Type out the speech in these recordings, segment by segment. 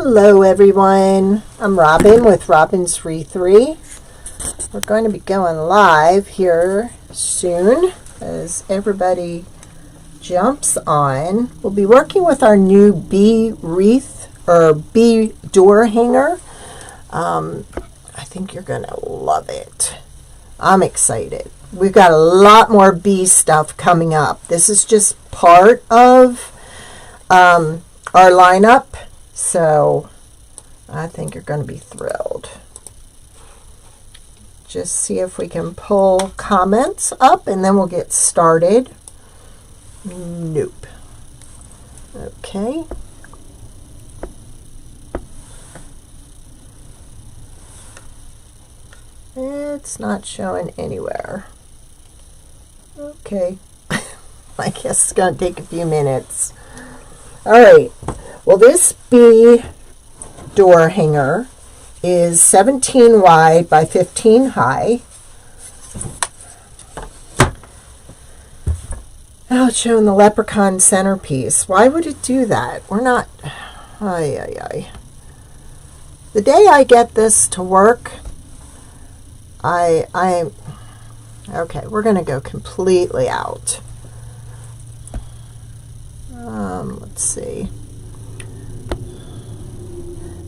Hello everyone, I'm Robin with robinswreathery. We're going to be going live here soon as everybody jumps on. We'll be working with our new bee wreath or bee door hanger. I think you're going to love it. I'm excited. We've got a lot more bee stuff coming up. This is just part of our lineup. So I think you're going to be thrilled. Just see if we can pull comments up and then we'll get started. Nope. Okay. It's not showing anywhere. Okay. I guess it's going to take a few minutes. All right. Well, this bee door hanger is 17 wide by 15 high. Oh, it's showing the leprechaun centerpiece. Why would it do that? We're not... The day I get this to work, okay, we're going to go completely out. Let's see.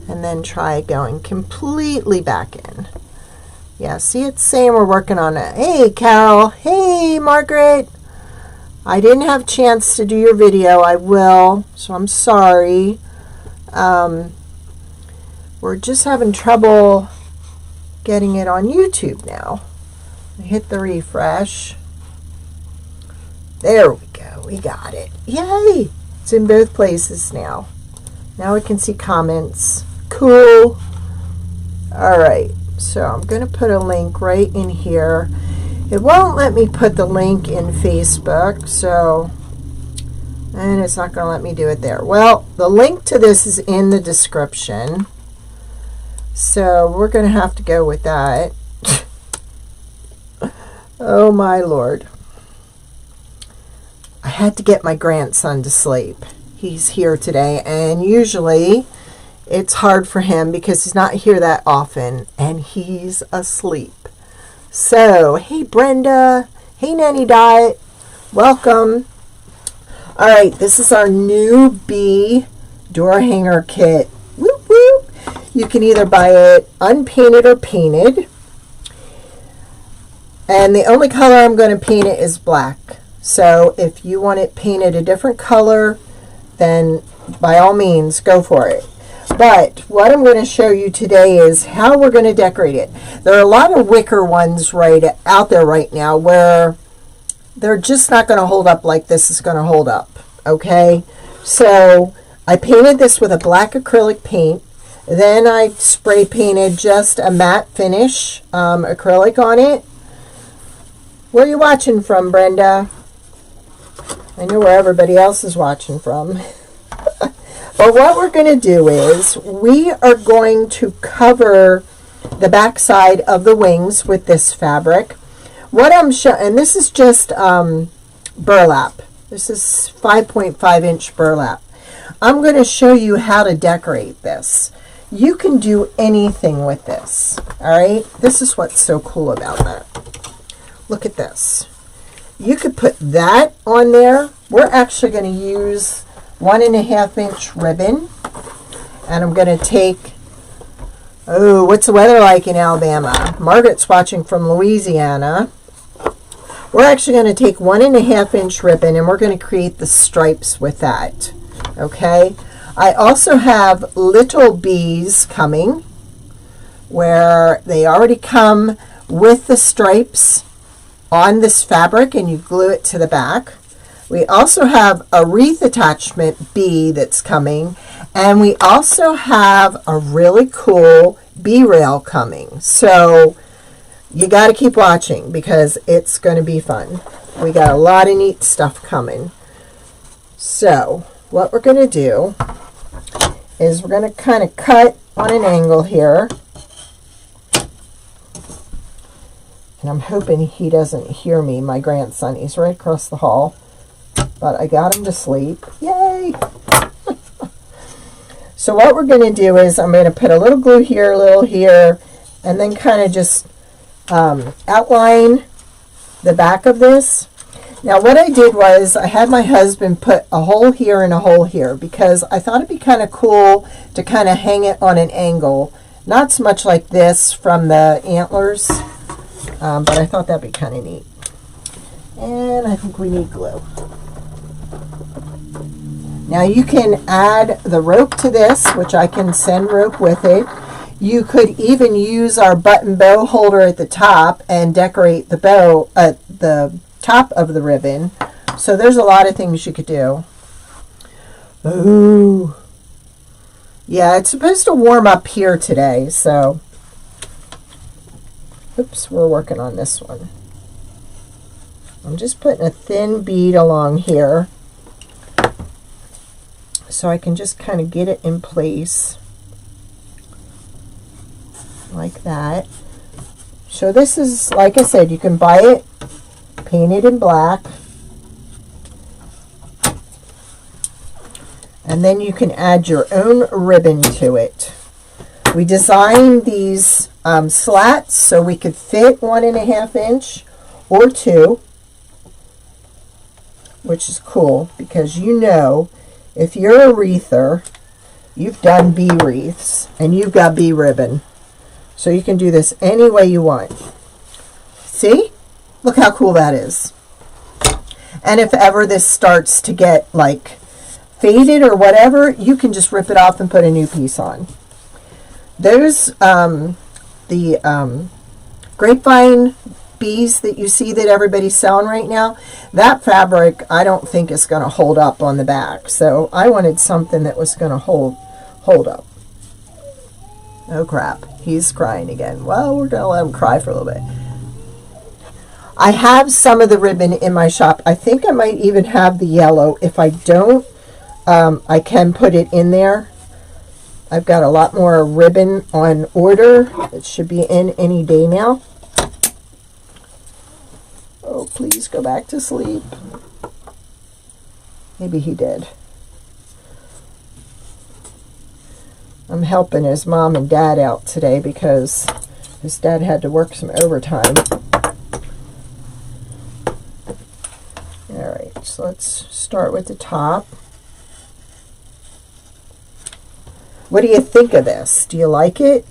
And then try going completely back in. Yeah, see, it's saying we're working on it. Hey, Carol. Hey, Margaret. I didn't have a chance to do your video. I will, so I'm sorry. We're just having trouble getting it on YouTube now. I hit the refresh. There we go. We got it. Yay! It's in both places now. Now we can see comments. Cool. All right, so I'm going to put a link right in here. It won't let me put the link in Facebook, so, and it's not going to let me do it there. Well, the link to this is in the description, so we're going to have to go with that. Oh my Lord. I had to get my grandson to sleep. He's here today, and usually it's hard for him because he's not here that often, and he's asleep. So, hey Brenda, hey Nanny Dot, welcome. All right, this is our new bee door hanger kit. Whoop, whoop. You can either buy it unpainted or painted, and the only color I'm going to paint it is black. So if you want it painted a different color, then by all means go for it. But what I'm going to show you today is how we're going to decorate it. There are a lot of wicker ones out there right now where they're just not going to hold up like this is going to hold up. Okay, so I painted this with a black acrylic paint. Then I spray painted just a matte finish acrylic on it. Where are you watching from, Brenda? I know where everybody else is watching from. But what we're going to do is we are going to cover the back side of the wings with this fabric. What I'm showing, and this is just burlap. This is 5.5 inch burlap. I'm going to show you how to decorate this. You can do anything with this. All right. This is what's so cool about that. Look at this. You could put that on there. We're actually going to use 1.5 inch ribbon, and I'm going to take, oh, what's the weather like in Alabama? Margaret's watching from Louisiana. We're actually going to take 1.5 inch ribbon, and we're going to create the stripes with that. Okay. I also have little bees coming where they already come with the stripes on this fabric, and you glue it to the back. We also have a wreath attachment bee that's coming, and we also have a really cool bee rail coming. So you got to keep watching because it's going to be fun. We got a lot of neat stuff coming. So what we're going to do is we're going to kind of cut on an angle here. And I'm hoping he doesn't hear me, my grandson. He's right across the hall. But I got him to sleep. Yay! So what we're going to do is I'm going to put a little glue here, a little here, and then kind of just outline the back of this. Now what I did was I had my husband put a hole here and a hole here because I thought it'd be kind of cool to kind of hang it on an angle. Not so much like this from the antlers, but I thought that'd be kind of neat. And I think we need glue. Now you can add the rope to this, which I can send rope with it. You could even use our button bow holder at the top and decorate the bow at the top of the ribbon. So there's a lot of things you could do. Ooh. Yeah, it's supposed to warm up here today, so oops, we're working on this one. I'm just putting a thin bead along here so I can just kind of get it in place like that. So this is, like I said, you can buy it painted in black, and then you can add your own ribbon to it. We designed these slats so we could fit 1.5 inch or 2, which is cool because you know if you're a wreather, you've done bee wreaths and you've got bee ribbon. So you can do this any way you want. See? Look how cool that is. And if ever this starts to get like faded or whatever, you can just rip it off and put a new piece on. Those grapevine bees that you see that everybody's selling right now, that fabric I don't think is going to hold up on the back. So I wanted something that was going to hold up. Oh crap, he's crying again. Well, we're going to let him cry for a little bit. I have some of the ribbon in my shop. I think I might even have the yellow. If I don't, I can put it in there. I've got a lot more ribbon on order. It should be in any day now. Oh, please go back to sleep. Maybe he did. I'm helping his mom and dad out today because his dad had to work some overtime. Alright, so let's start with the top. What do you think of this? Do you like it?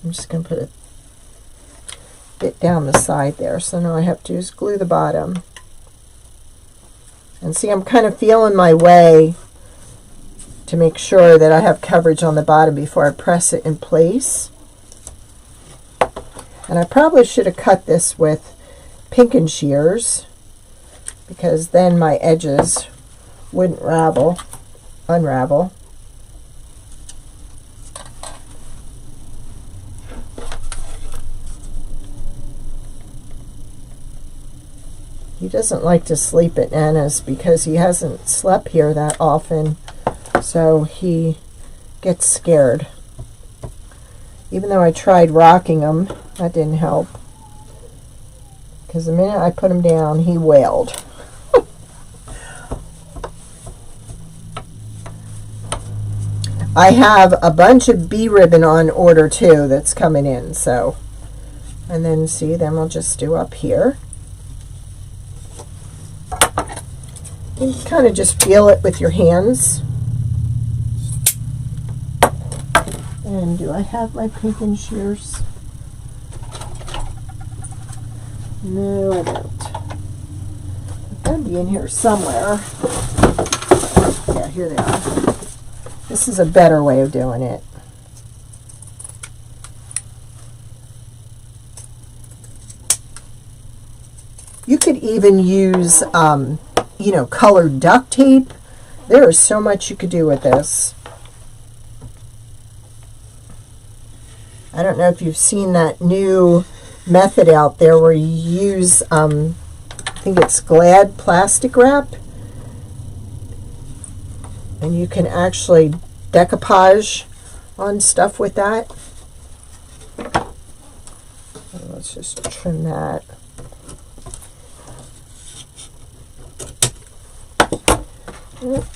I'm just going to put a bit down the side there. So now I have to just glue the bottom. And see, I'm kind of feeling my way to make sure that I have coverage on the bottom before I press it in place. And I probably should have cut this with pinking shears, because then my edges wouldn't unravel. He doesn't like to sleep at Nana's because he hasn't slept here that often, so he gets scared. Even though I tried rocking him, that didn't help, because the minute I put him down, he wailed. I have a bunch of bee ribbon on order too that's coming in, so, and then see, then we'll just do up here. You kind of just feel it with your hands. And do I have my pinking shears? No, I don't. They'll be in here somewhere. Yeah, here they are. This is a better way of doing it. You could even use, you know, colored duct tape. There is so much you could do with this. I don't know if you've seen that new method out there where you use, I think it's Glad plastic wrap. And you can actually decoupage on stuff with that. Let's just trim that.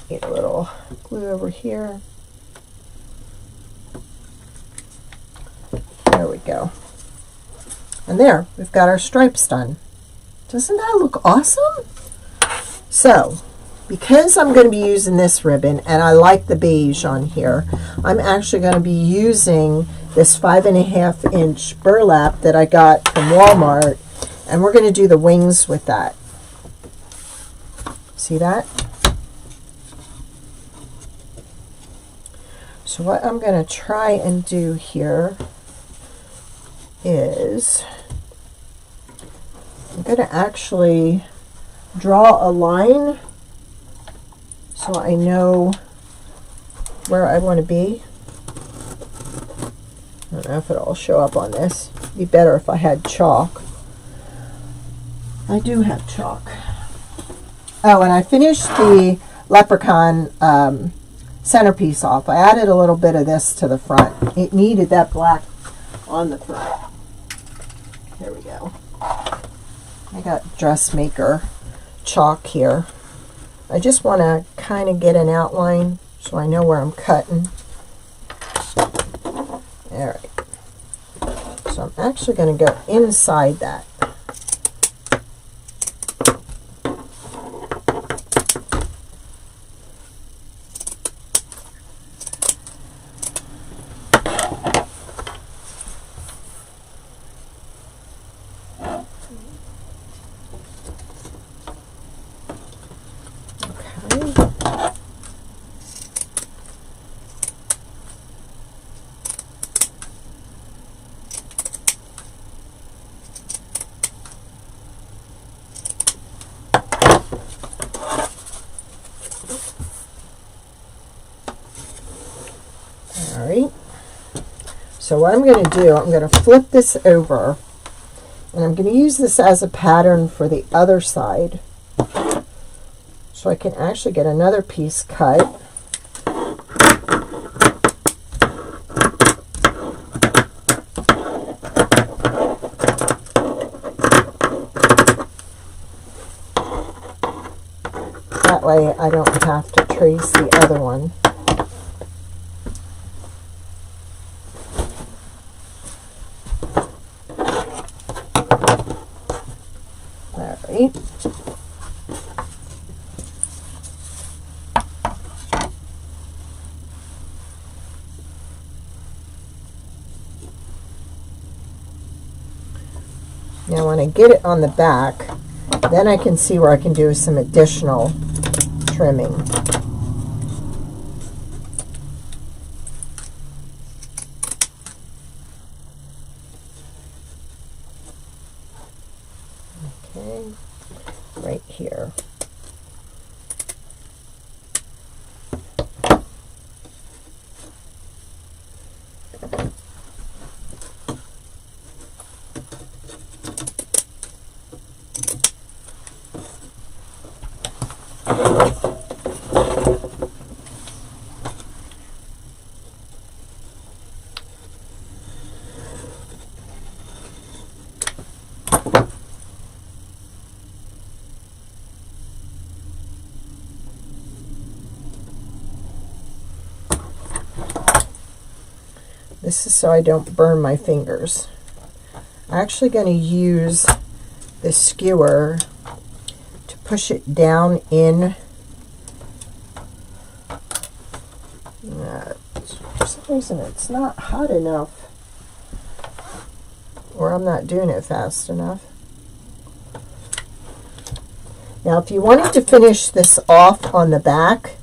Get a little glue over here. go. And there, we've got our stripes done. Doesn't that look awesome? So, because I'm going to be using this ribbon, and I like the beige on here, I'm actually going to be using this 5.5 inch burlap that I got from Walmart, and we're going to do the wings with that. See that? So what I'm going to try and do here is I'm going to actually draw a line so I know where I want to be. I don't know if it'll show up on this. It'd be better if I had chalk. I do have chalk. Oh, and I finished the leprechaun centerpiece off. I added a little bit of this to the front. It needed that black on the front. There we go. I got dressmaker chalk here. I just want to kind of get an outline so I know where I'm cutting. All right. So I'm actually going to go inside that. Alright, so what I'm going to do, I'm going to flip this over, and I'm going to use this as a pattern for the other side, so I can actually get another piece cut. That way I don't have to trace the other one. Alright. Now when I get it on the back, then I can see where I can do some additional trimming. Okay, right here. This is so I don't burn my fingers. I'm actually going to use the skewer to push it down in. For some reason it's not hot enough, or I'm not doing it fast enough. Now if you wanted to finish this off on the back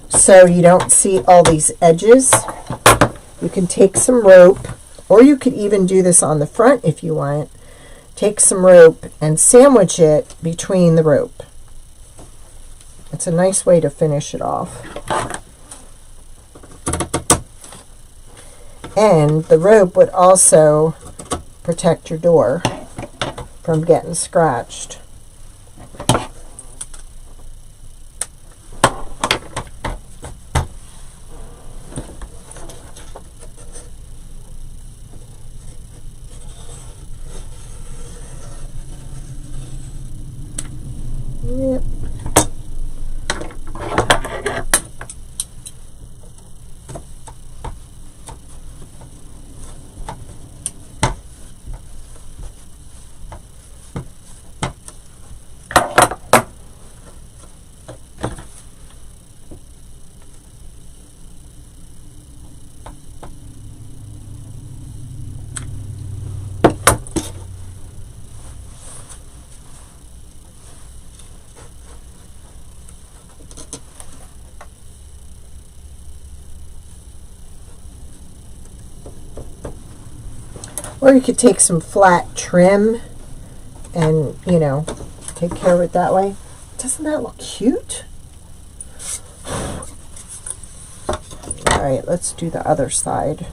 so you don't see all these edges, you can take some rope, or you could even do this on the front if you want. Take some rope and sandwich it between the rope. It's a nice way to finish it off. And the rope would also protect your door from getting scratched. Yep. Or you could take some flat trim and, you know, take care of it that way. Doesn't that look cute? All right, let's do the other side.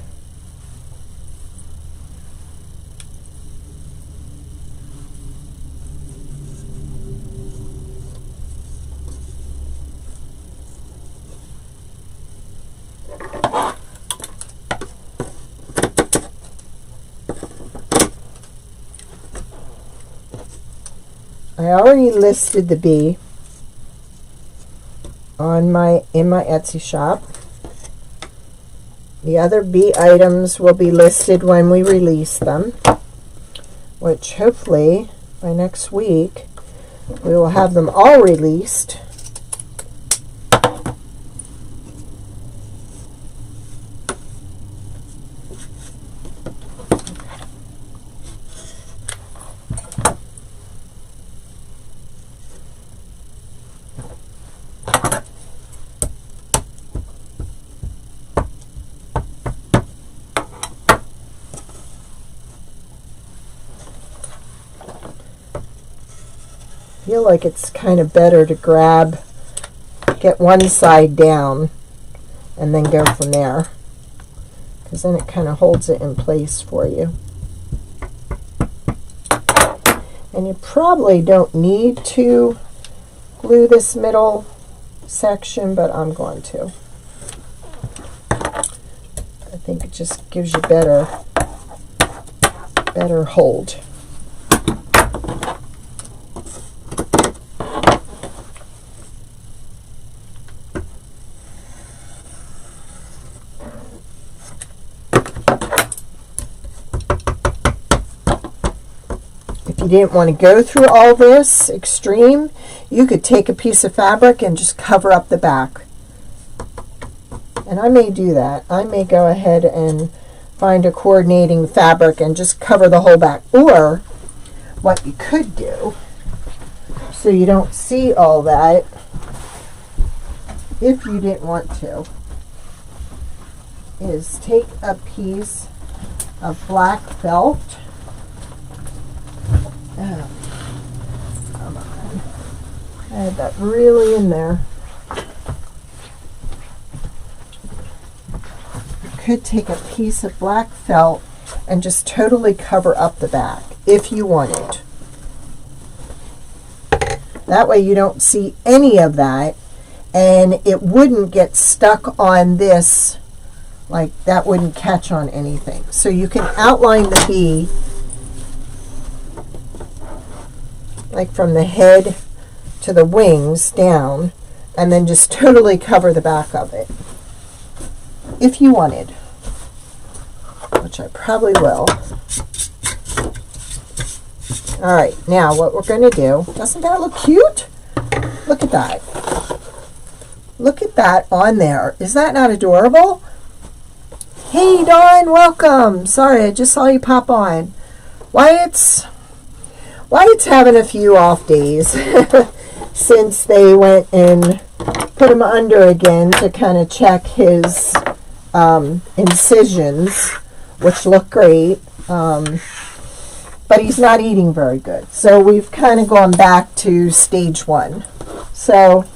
I already listed the bee on in my Etsy shop. The other bee items will be listed when we release them, which hopefully by next week we will have them all released. I feel like it's kind of better to get one side down and then go from there, because then it kind of holds it in place for you. And you probably don't need to glue this middle section, but I'm going to. I think it just gives you better hold. If you didn't want to go through all this extreme, you could take a piece of fabric and just cover up the back. And I may do that. I may go ahead and find a coordinating fabric and just cover the whole back. Or what you could do, so you don't see all that, if you didn't want to, is take a piece of black felt. Oh, come on. I had that really in there. You could take a piece of black felt and just totally cover up the back if you wanted. That way you don't see any of that, and it wouldn't get stuck on this, like that wouldn't catch on anything. So you can outline the bee like from the head to the wings down, and then just totally cover the back of it if you wanted, which I probably will. All right, now what we're going to do, doesn't that look cute? Look at that. Look at that on there. Is that not adorable? Hey Dawn, welcome. Sorry, I just saw you pop on. Wyatt's having a few off days since they went and put him under again to kind of check his incisions, which look great, but he's not eating very good. So we've kind of gone back to stage 1. So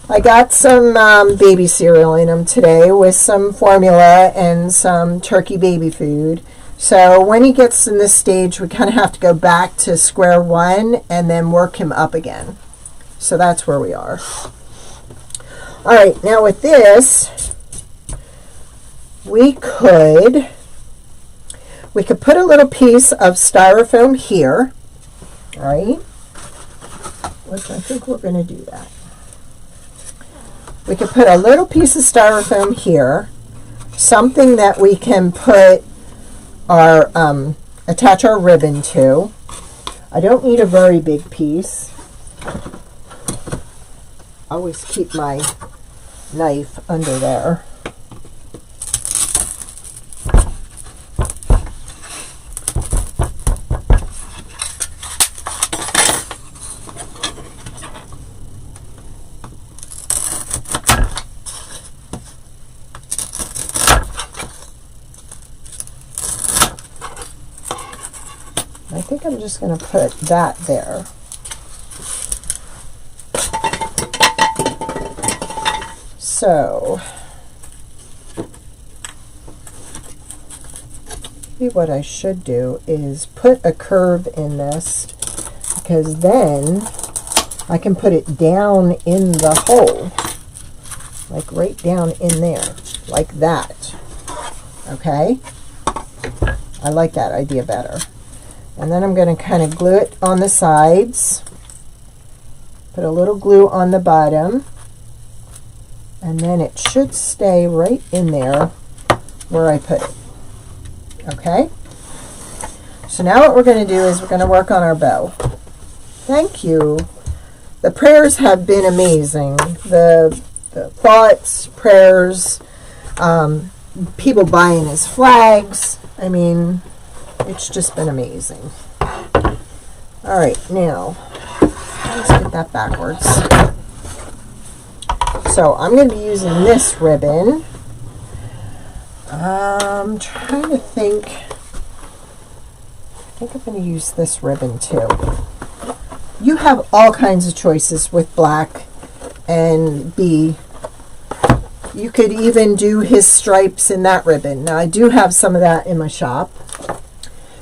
I got some baby cereal in him today with some formula and some turkey baby food. So when he gets in this stage, we kind of have to go back to square one and then work him up again. So that's where we are. All right, now with this, we could put a little piece of styrofoam here, all right, which I think we're going to do that. We could put a little piece of styrofoam here, something that we can put our attach our ribbon to. I don't need a very big piece. I always keep my knife under there. think I'm just going to put that there. So, maybe what I should do is put a curve in this, because then I can put it down in the hole, like right down in there, like that. Okay? I like that idea better. And then I'm going to kind of glue it on the sides, put a little glue on the bottom, and then it should stay right in there where I put it. Okay? So now what we're going to do is we're going to work on our bow. Thank you. The prayers have been amazing. The thoughts, prayers, people buying his flags. I mean, it's just been amazing. All right, now let's get that backwards. So I'm going to be using this ribbon. I'm trying to think. I think I'm going to use this ribbon too. You have all kinds of choices with black and B. You could even do his stripes in that ribbon. Now I do have some of that in my shop.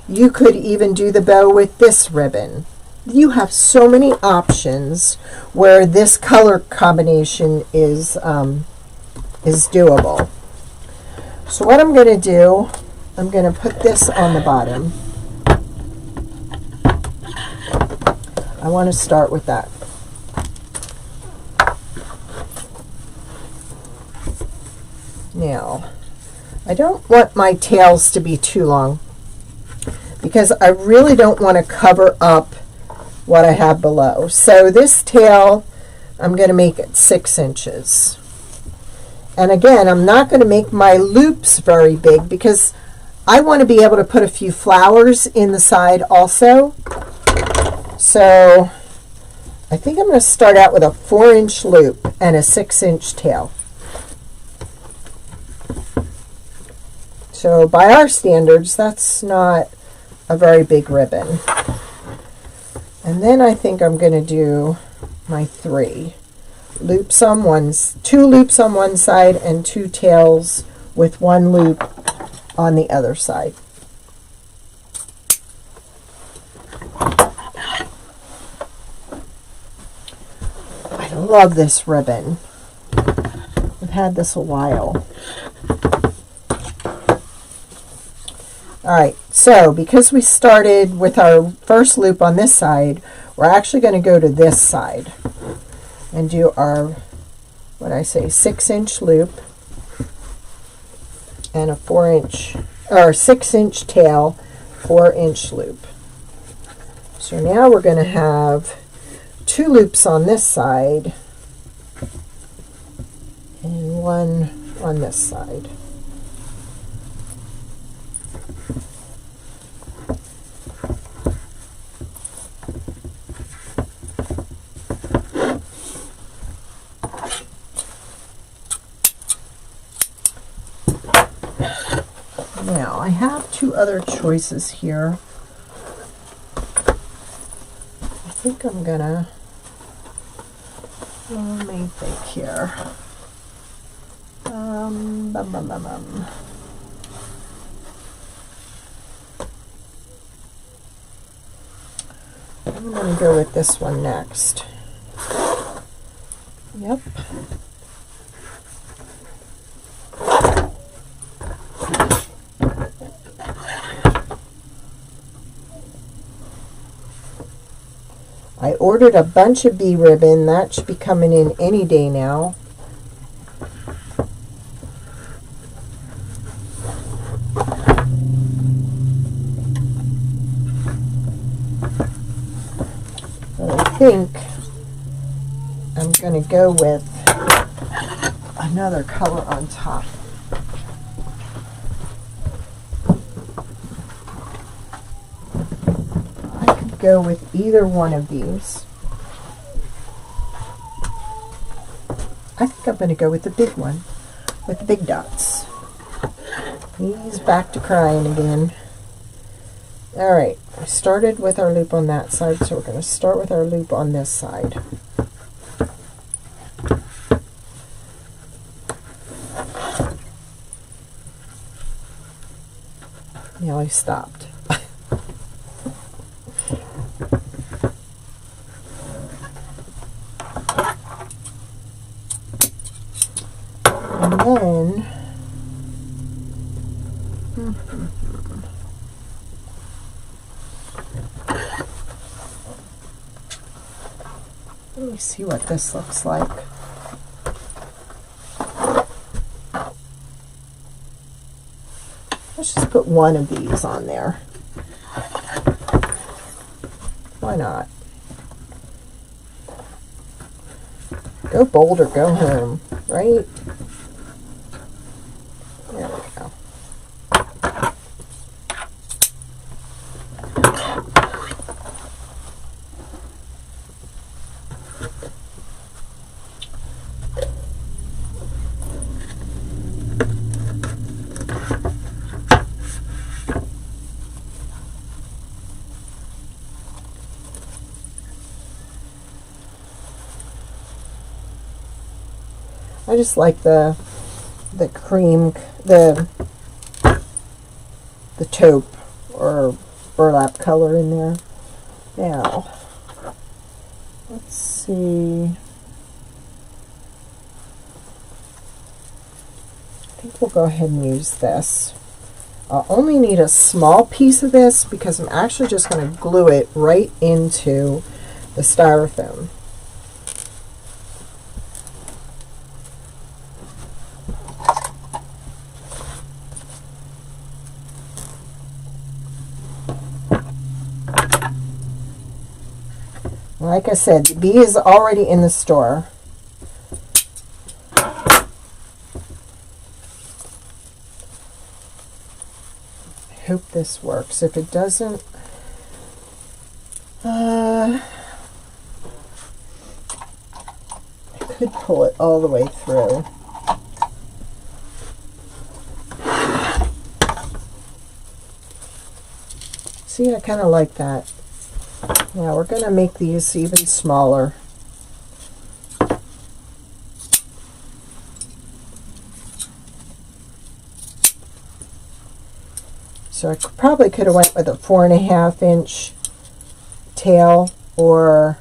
You could even do the bow with this ribbon. You have so many options where this color combination is doable. So what I'm going to do, I'm going to put this on the bottom. I want to start with that. Now, I don't want my tails to be too long, because I really don't want to cover up what I have below. So this tail, I'm going to make it 6 inches. And again, I'm not going to make my loops very big, because I want to be able to put a few flowers in the side also. So I think I'm going to start out with a 4-inch loop and a 6-inch tail. So by our standards, that's not a very big ribbon. And then I think I'm going to do my 3 loops on one, 2 loops on one side and 2 tails with 1 loop on the other side. I love this ribbon. I've had this a while. Alright, so because we started with our first loop on this side, we're actually going to go to this side and do our, what I say, 6-inch loop and a 4-inch, or 6-inch tail, 4-inch loop. So now we're going to have 2 loops on this side and 1 on this side. Now, I have 2 other choices here. I think I'm gonna, let me think here. I'm gonna go with this one next. Yep. I ordered a bunch of bee ribbon. That should be coming in any day now. But I think I'm going to go with another color on top. Go with either one of these. I think I'm going to go with the big one, with the big dots. He's back to crying again. Alright, we started with our loop on that side, so we're going to start with our loop on this side. Now I stopped. And then let me see what this looks like. Let's just put one of these on there. Why not? Go bold or go home, right? There we go. I just like the cream, the taupe or burlap color in there. Now, let's see. I think we'll go ahead and use this. I'll only need a small piece of this because I'm actually just going to glue it right into the styrofoam. Like I said, the bee is already in the store. I hope this works. If it doesn't, I could pull it all the way through. See, I kind of like that. Now we're going to make these even smaller. So I probably could have went with a 4.5 inch tail, or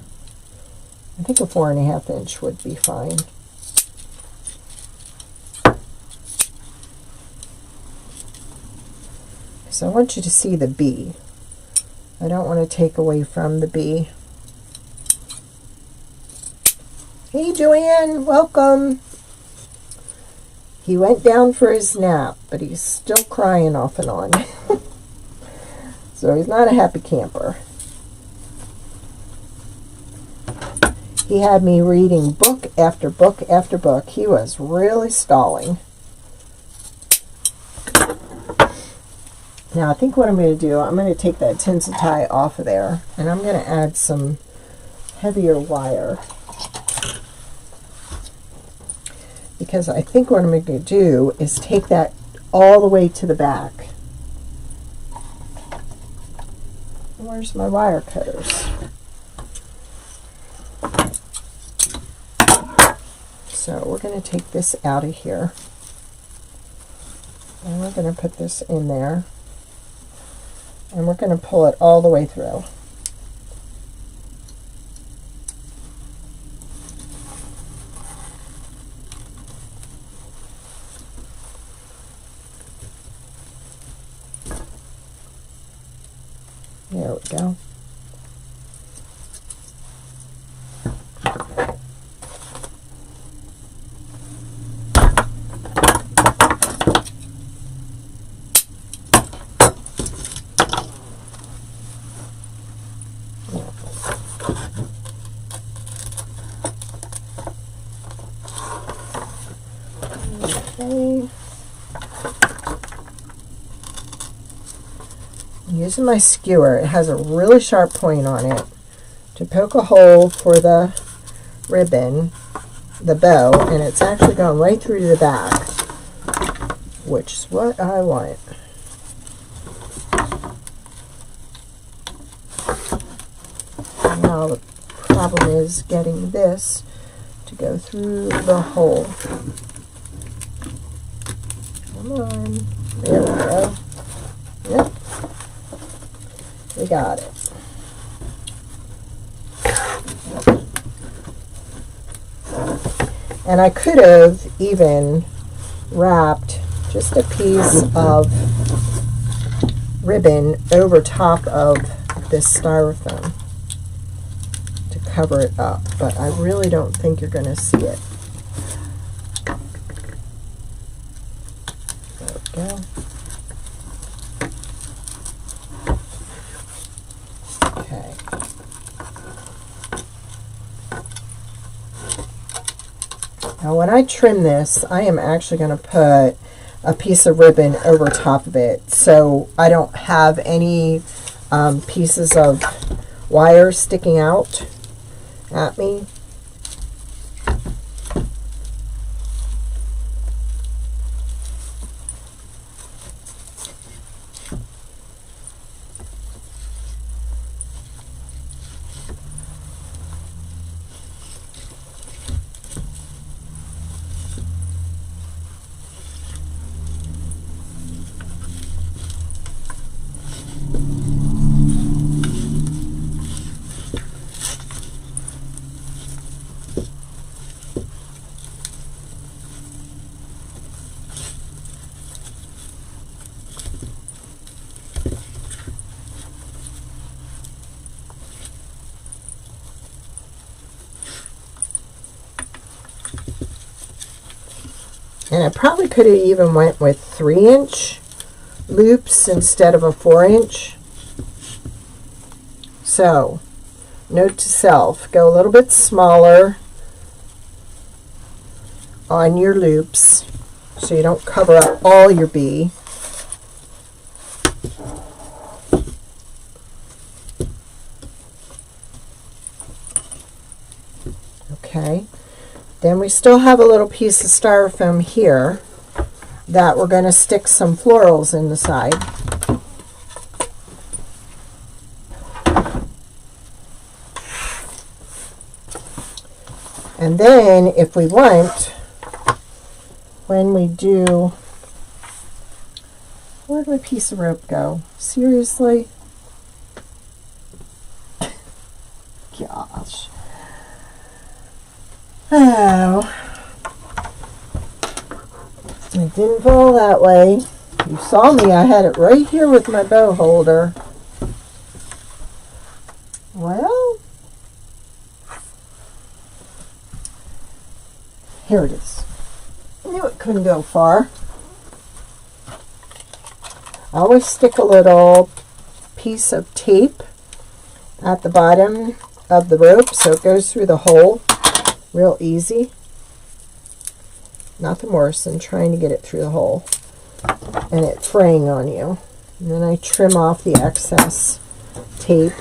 I think a 4.5 inch would be fine. So I want you to see the bee. I don't want to take away from the bee. Hey Joanne, welcome. He went down for his nap, but he's still crying off and on. So he's not a happy camper. He had me reading book after book after book. He was really stalling. Now I think what I'm going to do, I'm going to take that tinsel tie off of there, and I'm going to add some heavier wire. Because I think what I'm going to do is take that all the way to the back. Where's my wire cutters? So we're going to take this out of here. And we're going to put this in there. And we're going to pull it all the way through. There we go. Okay. Using my skewer, it has a really sharp point on it to poke a hole for the ribbon, the bow, and it's actually going right through to the back, which is what I want. Now the problem is getting this to go through the hole. Come on. There we go. Yep. We got it. And I could have even wrapped just a piece of ribbon over top of this styrofoam to cover it up, but I really don't think you're going to see it. There we go. Okay. Now when I trim this, I am actually going to put a piece of ribbon over top of it so I don't have any pieces of wire sticking out at me. And I probably could have even went with 3-inch loops instead of a 4-inch. So, note to self, go a little bit smaller on your loops so you don't cover up all your bee. Okay. Then we still have a little piece of styrofoam here that we're going to stick some florals in the side. And then if we want, when we do, where'd my piece of rope go? Seriously? Gosh. Oh, it didn't fall that way. You saw me, I had it right here with my bow holder. Well, here it is. I knew it couldn't go far. I always stick a little piece of tape at the bottom of the rope so it goes through the hole real easy. Nothing worse than trying to get it through the hole and it fraying on you. And then I trim off the excess tape.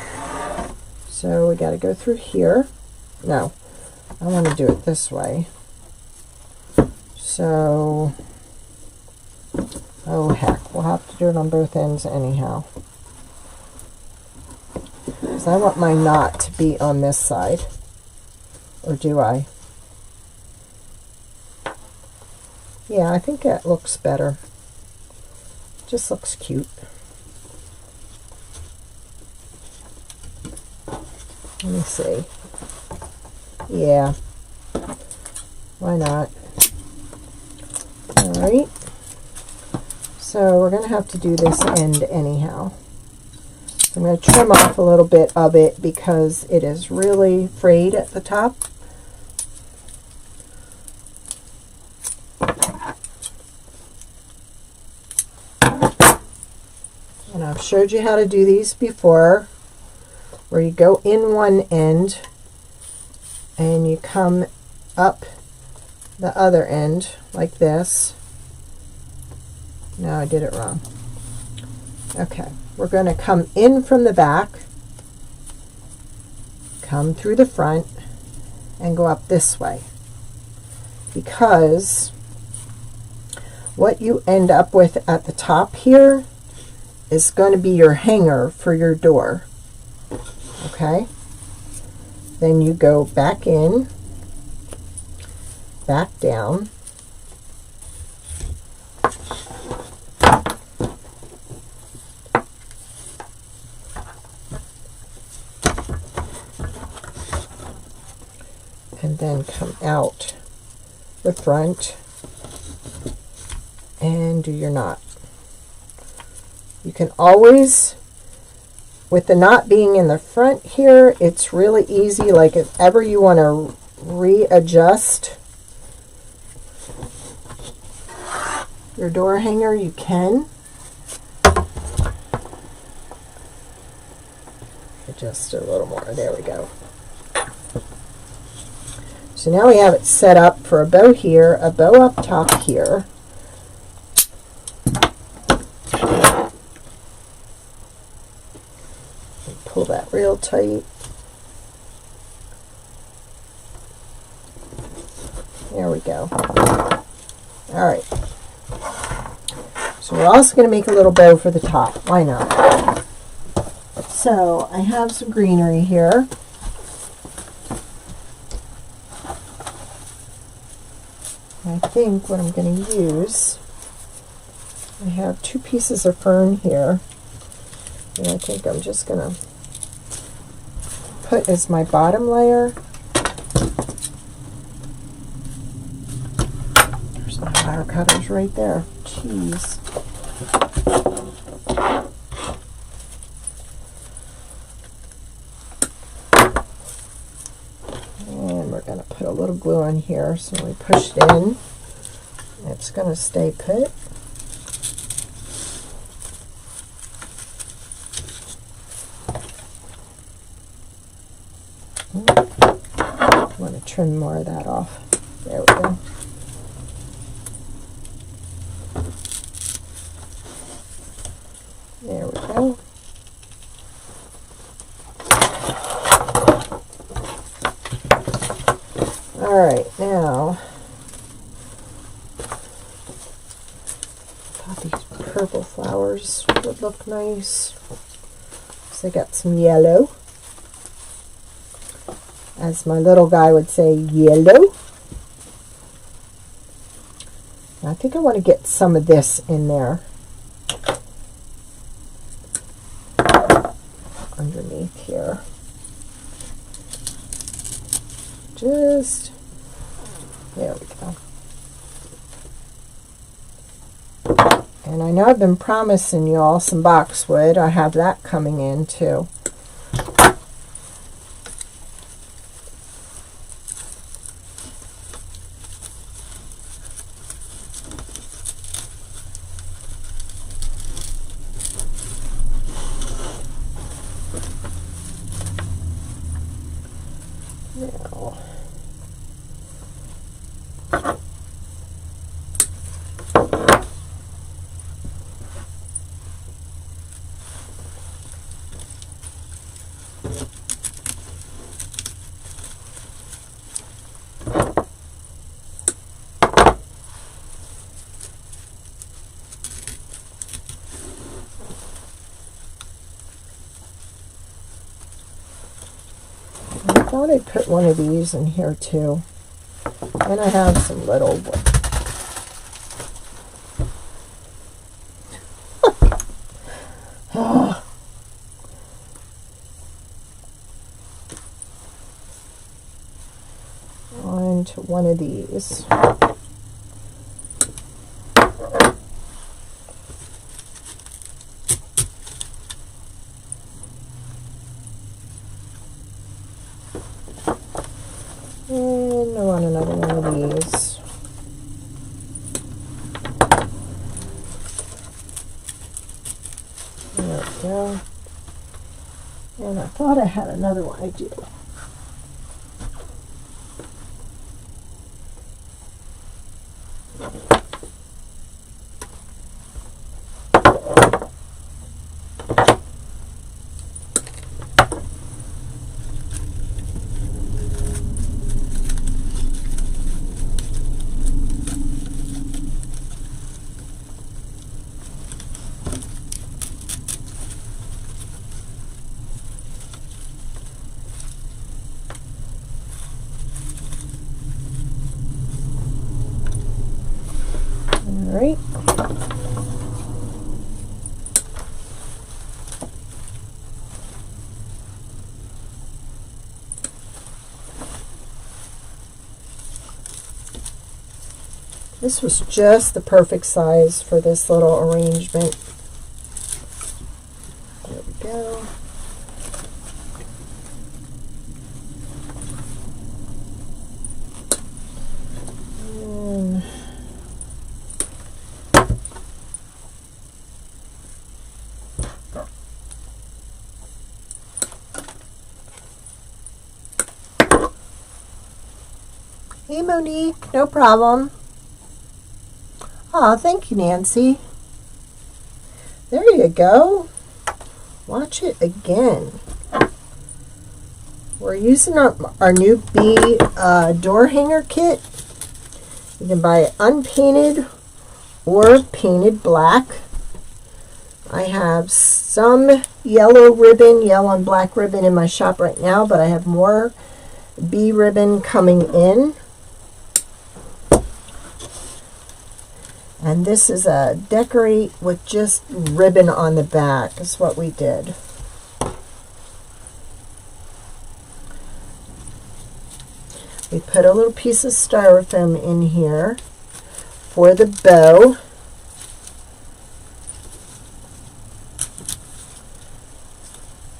So we got to go through here. No, I want to do it this way. So, oh heck, we'll have to do it on both ends anyhow. Because I want my knot to be on this side. Or do I? Yeah, I think that looks better. Just looks cute. Let me see. Yeah. Why not? Alright. So we're going to have to do this end anyhow. I'm going to trim off a little bit of it because it is really frayed at the top. And I've showed you how to do these before, where you go in one end and you come up the other end like this. No, I did it wrong. Okay, we're going to come in from the back, come through the front, and go up this way. Because what you end up with at the top here is going to be your hanger for your door. Okay? then you go back in, back down, and then come out the front and do your knot. You can always, with the knot being in the front here, it's really easy. Like if ever you want to readjust your door hanger, you can. Adjust it a little more. There we go. So now we have it set up for a bow here, a bow up top here. Pull that real tight. There we go. All right. So we're also going to make a little bow for the top. Why not? So I have some greenery here. I think what I'm going to use, I have 2 pieces of fern here, and I think I'm just going to put as my bottom layer. There's my wire cutters right there. Jeez. And we're going to put a little glue on here, so when we push it in, it's going to stay put. I want to trim more of that off. There we go. There we go. All right, now I thought these purple flowers would look nice. So I got some yellow. As my little guy would say, yellow. I think I want to get some of this in there underneath here. Just, there we go. And I know I've been promising you all some boxwood. I have that coming in too. Now, I thought I'd put one of these in here too. And I have some little onto one of these. And I want another one of these. There we go. And I thought I had another one. I do. right. This was just the perfect size for this little arrangement. There we go. Hey Monique, no problem. Aw, thank you, Nancy. There you go. Watch it again. We're using our new bee door hanger kit. You can buy it unpainted or painted black. I have some yellow and black ribbon in my shop right now, but I have more bee ribbon coming in. And this is a decorate with just ribbon on the back is what we did. We put a little piece of styrofoam in here for the bow.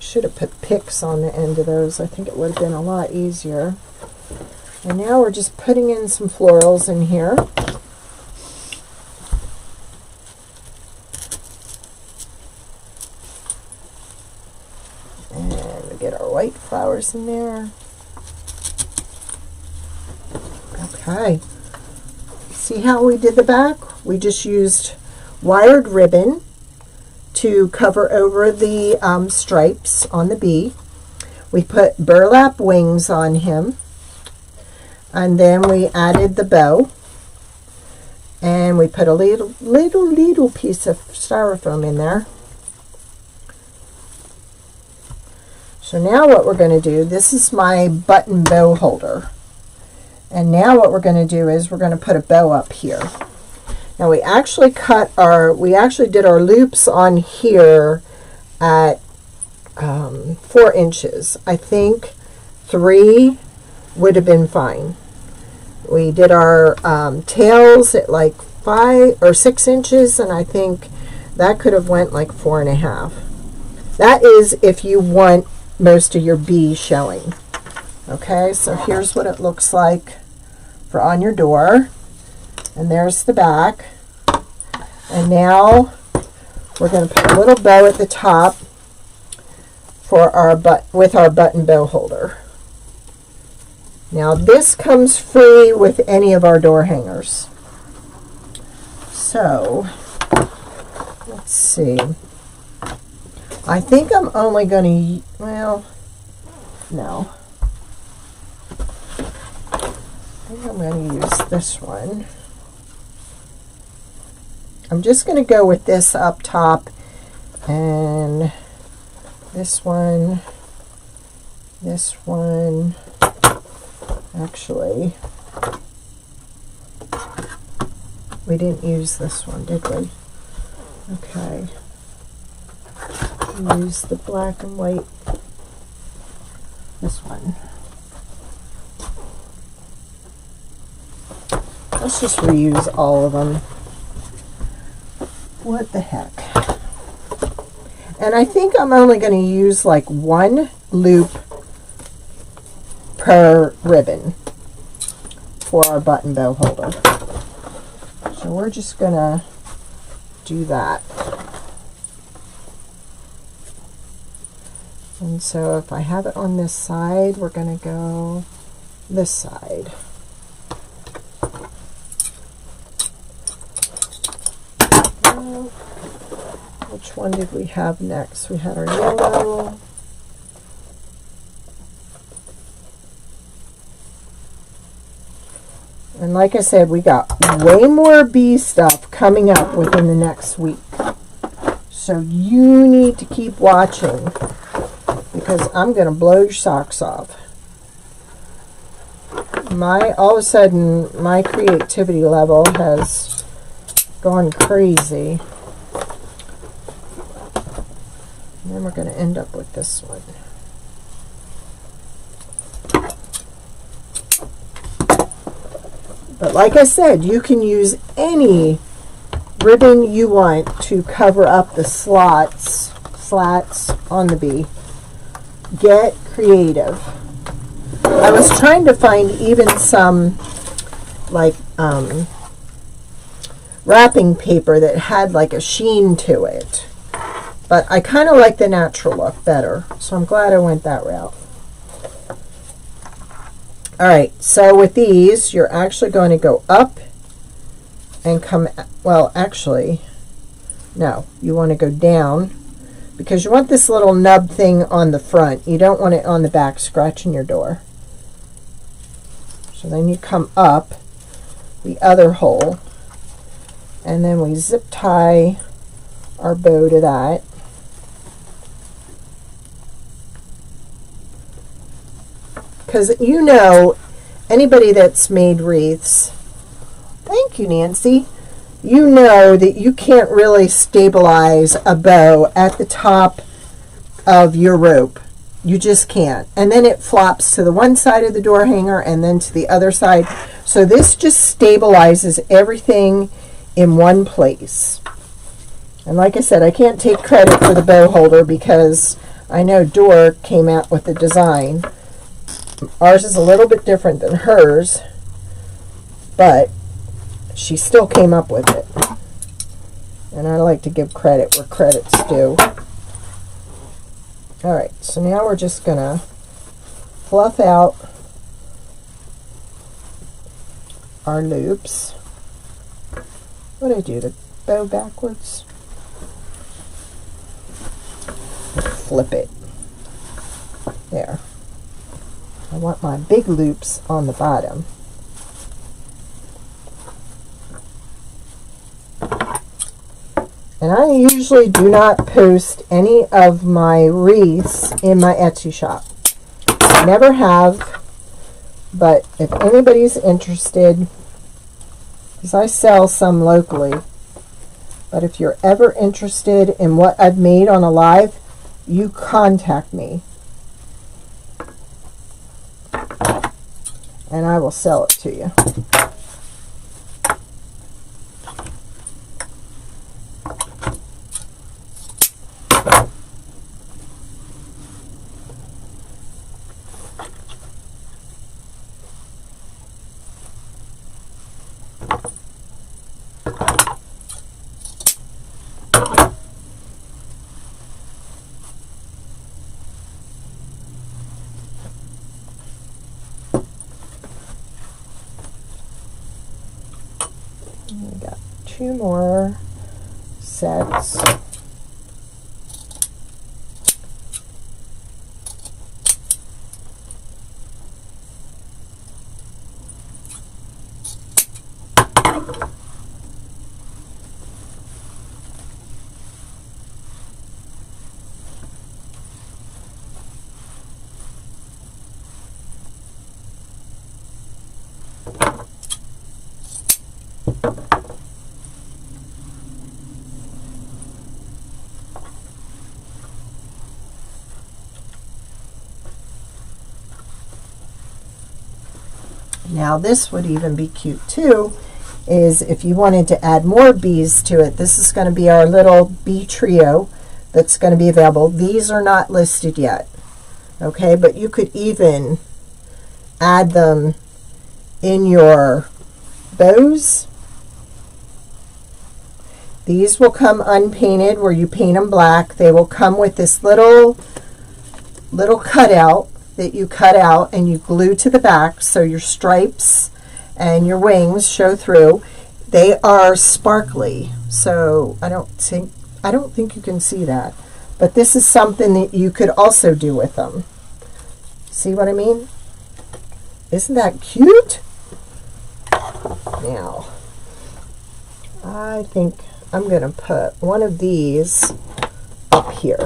Should have put picks on the end of those. I think it would have been a lot easier. And now we're just putting in some florals in here. Get our white flowers in there. Okay. See how we did the back? We just used wired ribbon to cover over the stripes on the bee. We put burlap wings on him, and then we added the bow, and we put a little piece of styrofoam in there. So now what we're going to do, this is my button bow holder. And now what we're going to do is we're going to put a bow up here. Now we actually did our loops on here at 4 inches. I think 3 would have been fine. We did our tails at like 5 or 6 inches, and I think that could have went like 4.5. That is if you want most of your bee showing. Okay, so here's what it looks like for on your door, and there's the back. And now we're going to put a little bow at the top for our with our button bow holder. Now this comes free with any of our door hangers. So let's see. I think I'm only going to, well, no. I think I'm going to use this one. I'm just going to go with this up top, and this one, actually, we didn't use this one, did we? Okay. Use the black and white, this one. Let's just reuse all of them. What the heck? And I think I'm only going to use like 1 loop per ribbon for our button bow holder. So we're just going to do that. And so if I have it on this side, we're going to go this side. Which one did we have next? We had our yellow. And like I said, we got way more bee stuff coming up within the next week. So you need to keep watching, because I'm going to blow your socks off. All of a sudden, my creativity level has gone crazy. And then we're going to end up with this one. But like I said, you can use any ribbon you want to cover up the slats on the bee. Get creative. I was trying to find even some like wrapping paper that had like a sheen to it, but I kind of like the natural look better, so I'm glad I went that route. Alright, so with these, you're actually going to go up and come, well, actually, no, you want to go down because you want this little nub thing on the front. You don't want it on the back scratching your door. So then you come up the other hole, and then we zip tie our bow to that. Because you know, anybody that's made wreaths, thank you, Nancy, you know that you can't really stabilize a bow at the top of your rope. You just can't. And then it flops to the one side of the door hanger and then to the other side. So this just stabilizes everything in one place. And like I said, I can't take credit for the bow holder because I know Dor came out with the design. Ours is a little bit different than hers, but she still came up with it. And I like to give credit where credit's due. Alright, so now we're just going to fluff out our loops. What did I do? The bow backwards? Flip it. There. I want my big loops on the bottom. And I usually do not post any of my wreaths in my Etsy shop. I never have, but if anybody's interested, because I sell some locally, but if you're ever interested in what I've made on a live, you contact me. And I will sell it to you. We got 2 more sets. Now this would even be cute too, is if you wanted to add more bees to it. This is going to be our little bee trio that's going to be available. These are not listed yet, okay, but you could even add them in your bows. These will come unpainted where you paint them black. They will come with this little cutout that you cut out and you glue to the back so your stripes and your wings show through. They are sparkly, so I don't think you can see that, but this is something that you could also do with them. See what I mean? Isn't that cute? Now I think I'm going to put one of these up here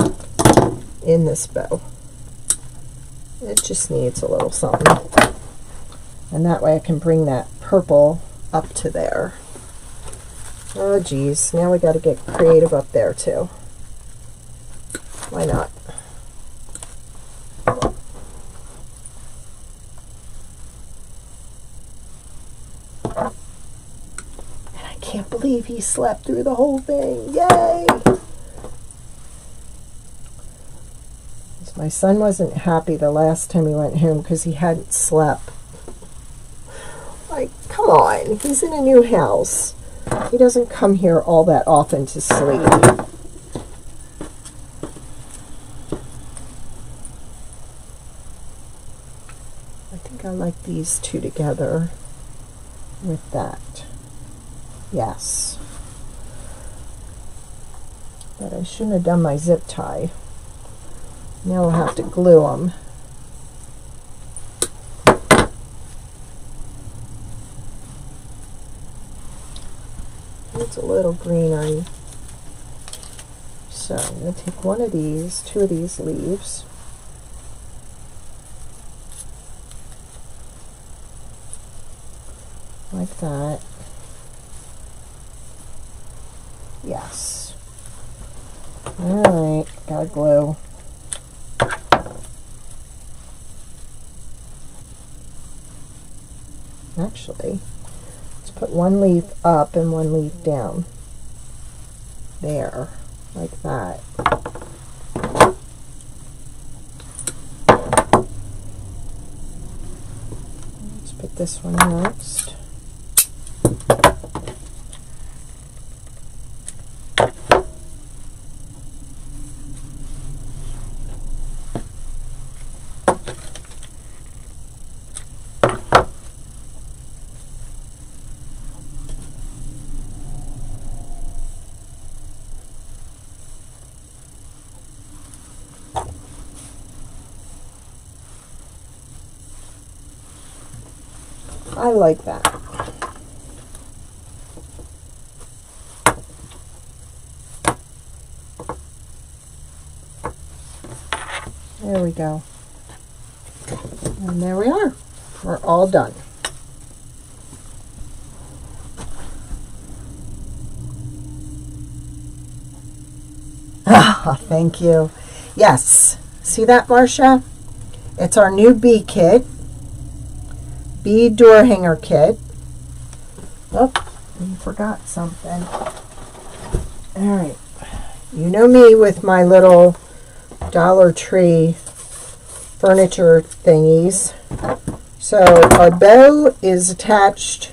in this bow. It just needs a little something. And that way I can bring that purple up to there. Oh geez, now we got to get creative up there too. Why not? And I can't believe he slept through the whole thing. Yay! My son wasn't happy the last time he went home because he hadn't slept. Like, come on, he's in a new house. He doesn't come here all that often to sleep. I think I like these two together with that. Yes. But I shouldn't have done my zip tie. Now we'll have to glue them. It's a little greenery. So I'm going to take one of these, two of these leaves. Like that. Yes. Alright, gotta glue. Actually, let's put one leaf up and one leaf down. There, like that. Let's put this one next. I like that. There we go. And there we are. We're all done. Ah, thank you. Yes. See that, Marcia? It's our new bee kit. Bee door hanger kit. Oh, I forgot something. Alright. You know me with my little Dollar Tree furniture thingies. So our bow is attached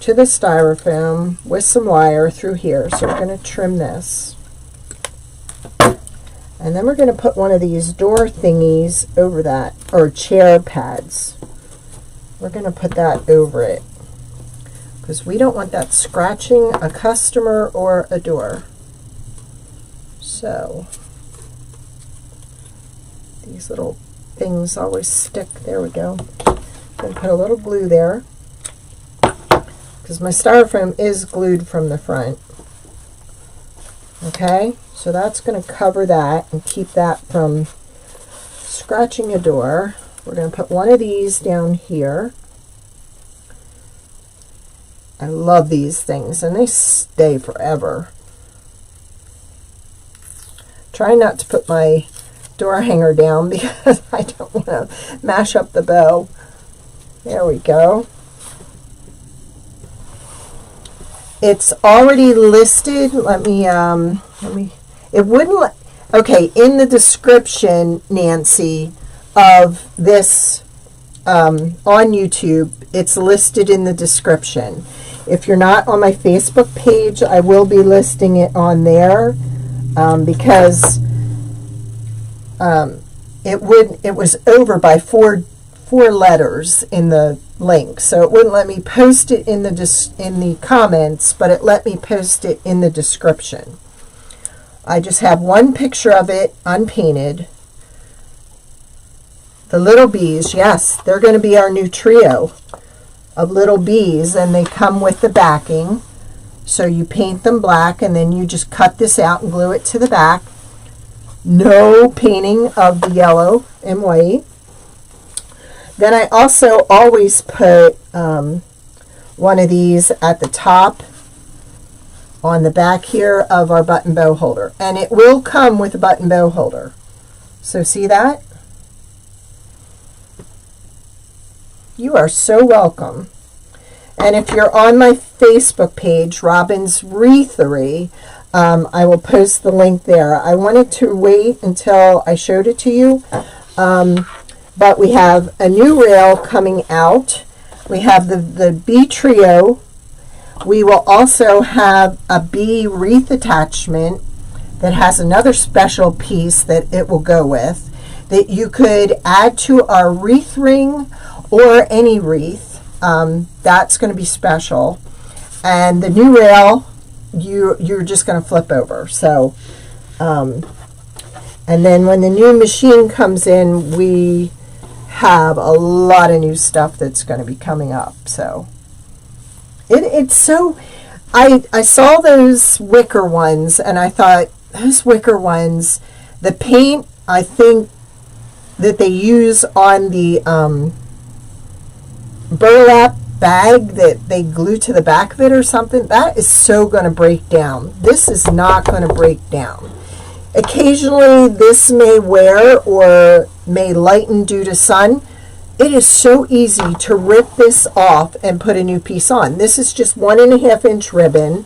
to the styrofoam with some wire through here. So we're going to trim this. And then we're going to put one of these door thingies over that, or chair pads. We're going to put that over it because we don't want that scratching a customer or a door. So these little things always stick. There we go. I'm going to put a little glue there because my styrofoam is glued from the front. Okay, so that's going to cover that and keep that from scratching a door. We're going to put one of these down here. I love these things and they stay forever. Try not to put my door hanger down because I don't want to mash up the bow. There we go. It's already listed. It wouldn't okay, in the description, Nancy, of this on YouTube, it's listed in the description. If you're not on my Facebook page, I will be listing it on there because it was over by four letters in the link, so it wouldn't let me post it in the comments, but it let me post it in the description. I just have one picture of it unpainted. The little bees, yes, they're going to be our new trio of little bees, and they come with the backing. So you paint them black, and then you just cut this out and glue it to the back. No painting of the yellow and white. Then I also always put one of these at the top on the back here of our button bow holder. And it will come with a button bow holder. So see that? You are so welcome. And if you're on my Facebook page, robinswreathery, I will post the link there. I wanted to wait until I showed it to you. But we have a new rail coming out. We have the bee trio. We will also have a bee wreath attachment that has another special piece that it will go with, that you could add to our wreath ring or any wreath. That's going to be special. And the new rail, you're just going to flip over. So, and then when the new machine comes in, we have a lot of new stuff that's going to be coming up. So it's so, I saw those wicker ones and I thought, those wicker ones, the paint, I think that they use on the burlap bag that they glue to the back of it or something, that is so going to break down. This is not going to break down. Occasionally this may wear or may lighten due to sun. It is so easy to rip this off and put a new piece on. This is just 1.5 inch ribbon.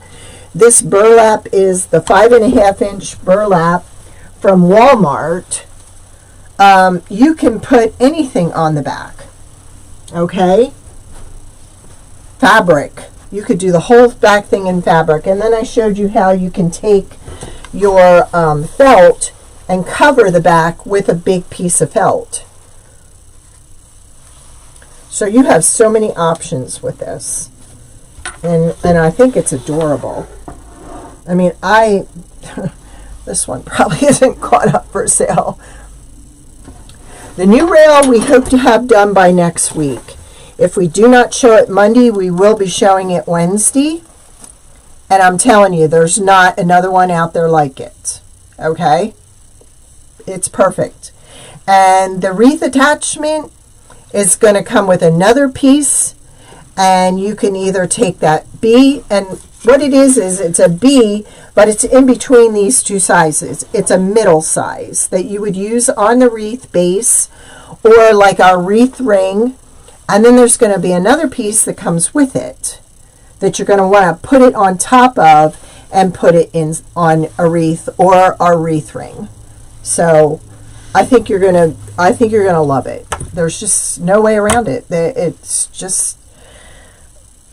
This burlap is the 5.5 inch burlap from Walmart. You can put anything on the back. Okay? Fabric. You could do the whole back thing in fabric. And then I showed you how you can take your felt and cover the back with a big piece of felt. So you have so many options with this. And I think it's adorable. I mean, this one probably isn't caught up for sale. The new rail we hope to have done by next week. If we do not show it Monday, we will be showing it Wednesday. And I'm telling you, there's not another one out there like it. Okay? It's perfect. And the wreath attachment is going to come with another piece. And you can either take that bee, and what it is it's a bee, but it's in between these two sizes. It's a middle size that you would use on the wreath base or like our wreath ring. And then there's going to be another piece that comes with it that you're going to want to put it on top of and put it in on a wreath or our wreath ring. So I think you're going to love it. There's just no way around it. It's just,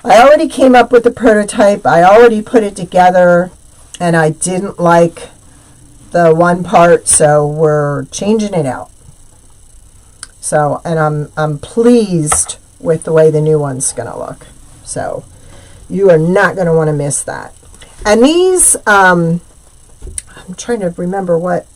I already came up with the prototype. I already put it together and I didn't like the one part, so we're changing it out. So, and I'm pleased with the way the new one's going to look. So, you are not going to want to miss that. And these, I'm trying to remember what,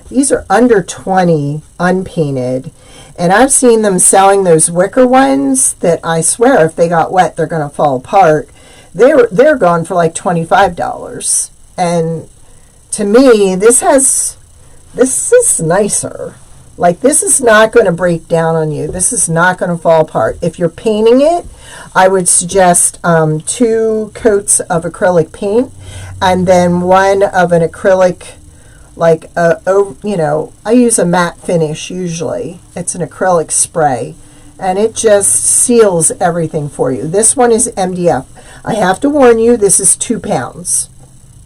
these are under 20 unpainted. And I've seen them selling those wicker ones that I swear if they got wet, they're going to fall apart. They're gone for like $25. And to me, this is nicer. Like, this is not going to break down on you. This is not going to fall apart. If you're painting it, I would suggest 2 coats of acrylic paint and then 1 of an acrylic, like, you know, I use a matte finish usually. It's an acrylic spray, and it just seals everything for you. This one is MDF. I have to warn you, this is 2 pounds.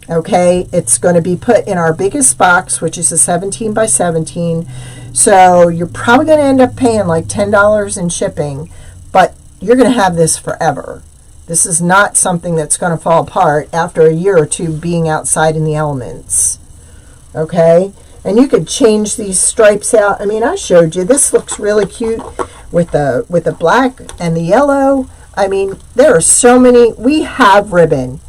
Okay, it's going to be put in our biggest box, which is a 17 by 17. So you're probably going to end up paying like $10 in shipping, but you're going to have this forever. This is not something that's going to fall apart after a year or 2 being outside in the elements. Okay, and you could change these stripes out. I mean, I showed you. This looks really cute with the black and the yellow. I mean, there are so many. We have ribbon.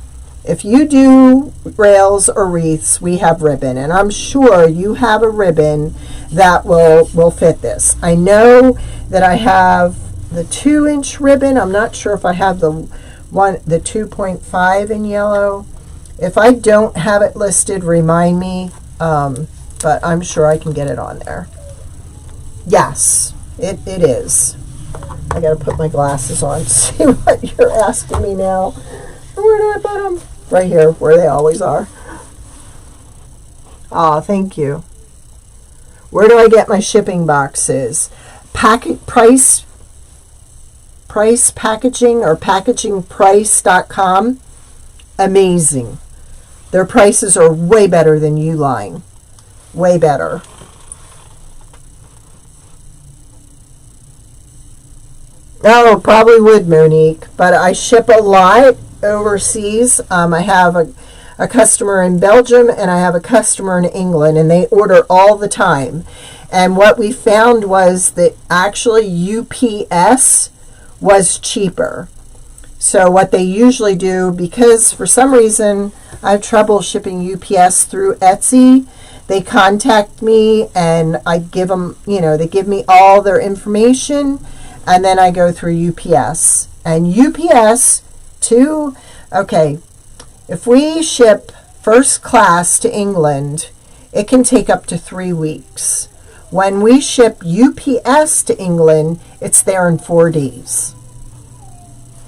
If you do rails or wreaths, we have ribbon, and I'm sure you have a ribbon that will fit this. I know that I have the 2-inch ribbon. I'm not sure if I have the 2.5 in yellow. If I don't have it listed, remind me, but I'm sure I can get it on there. Yes, it is. I got to put my glasses on to see what you're asking me now. Where did I put them? right here where they always are. Ah, thank you. Where do I get my shipping boxes? Price packaging or packagingprice.com. Amazing. Their prices are way better than Uline. Way better. Oh, probably would, Monique. But I ship a lot overseas. I have a customer in Belgium and I have a customer in England, and they order all the time. And what we found was that actually UPS was cheaper. So what they usually do, because for some reason I have trouble shipping UPS through Etsy, they contact me and I give them, they give me all their information, and then I go through UPS. And UPS too, okay, if we ship first class to England, it can take up to 3 weeks. When we ship UPS to England, it's there in 4 days.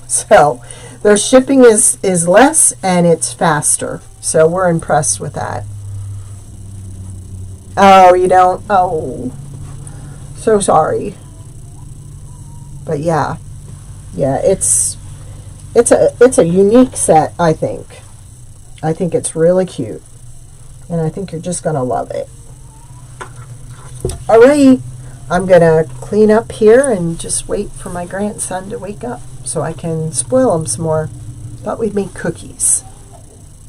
So their shipping is less and it's faster. So we're impressed with that. Oh, you don't? Oh, so sorry. But yeah, it's a unique set, I think. I think it's really cute, and I think you're just gonna love it. Alright, I'm gonna clean up here and just wait for my grandson to wake up so I can spoil him some more. Thought we'd make cookies,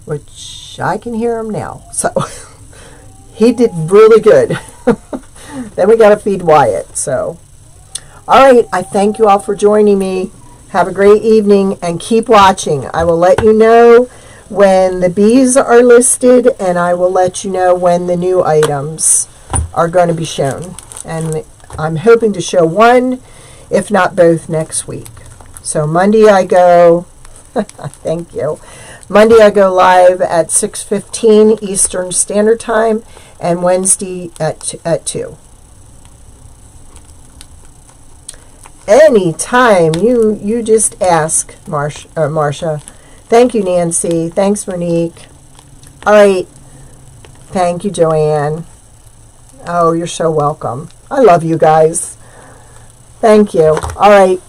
which I can hear him now. So he did really good. Then we gotta feed Wyatt. So alright, I thank you all for joining me. Have a great evening and keep watching. I will let you know when the bees are listed, and I will let you know when the new items are going to be shown. And I'm hoping to show one, if not both, next week. So Monday I go, thank you. Monday I go live at 6:15 Eastern Standard Time, and Wednesday at 2. Anytime you just ask, Marcia. Thank you, Nancy. Thanks, Monique. All right. Thank you, Joanne. Oh, you're so welcome. I love you guys. Thank you. All right.